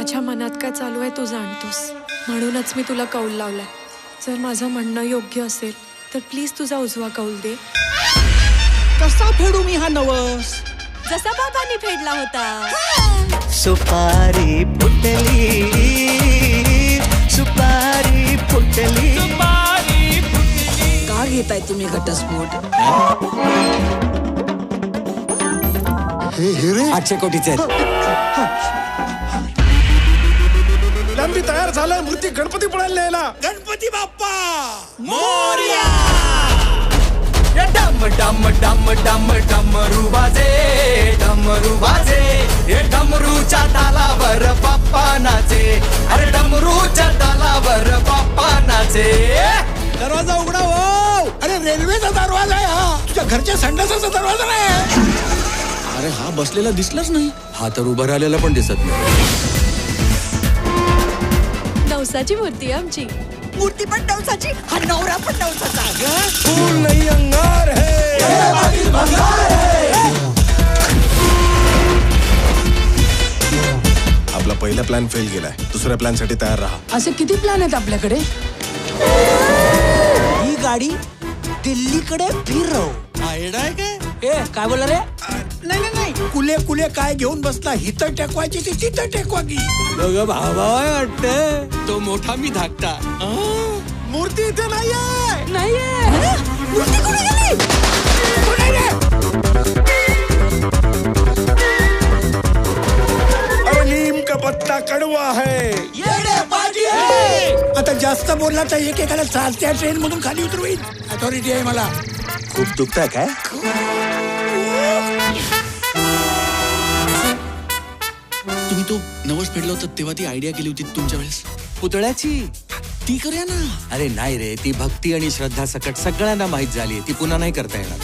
माझ्या मनात काय चालू आहे तू जाणतोस, म्हणूनच मी तुला कौल लावलाय. जर माझं म्हणणं योग्य असेल तर प्लीज तुझा उजवा कौल दे. कसा फेडू मी हा नवस? जसा बाबांनी फेडला होता. सुपारी फुटली, सुपारी फुटली. का घेताय तुम्ही घटस्फोट? हे हिरे 800 कोटीचे आहेत. लांबी तयार झालाय. मूर्ती गणपती पडायला न्यायला. गणपती बाप्पा मोरया. डम डम डम डम डमरू वाजे, डमरू वाजे. हे डमरूच्या तालावर बाप्पा नाचे. अरे डमरूच्या तालावर बाप्पा नाचे. दरवाजा उघडा हो. अरे रेल्वेचा दरवाजा आहे हा, तुझ्या घरच्या संडासाचा दरवाजा नाही. अरे हा बसलेला दिसलाच नाही. हा तर उभं राहिलेला पण दिसत नाही. नवसाची मूर्ती आहे आमची. मूर्ती पण नवसाची, हा नवरा पण नवसाचा. फूल नहीं अंगार है. आपला पहिला प्लॅन फेल गेलाय. दुसऱ्या प्लॅन साठी तयार राहा. असे किती प्लॅन आहेत आपल्याकडे? ही गाडी दिल्लीकडे फिरव. आयडिया काय? काय बोला रे? नाही नाही नाही, कुले कुले काय घेऊन बसला. हिथं टेकवायची ती तिथं टेकवा की. भावा वाटत तो मोठा मी धाकटा. मूर्ती इथे नाहीये. नाहीये. मूर्ती कुठे गेली? कुठे रे? अरे नीम का पत्ता कड़वा है. आता जास्त बोलला तर एकेकाला चालत्या ट्रेन मधून खाली उतरवीन. अथॉरिटी आहे मला. खूप दुखतंय काय? तुम्ही तो नवस फेडला होता तेव्हा ती आयडिया केली होती तुमच्या वेळेस. पुतळ्याची ती करूया ना. अरे नाही रे, ती भक्ती आणि श्रद्धा सकट सगळ्यांना माहित झाली. ती पुन्हा नाही करता येणार.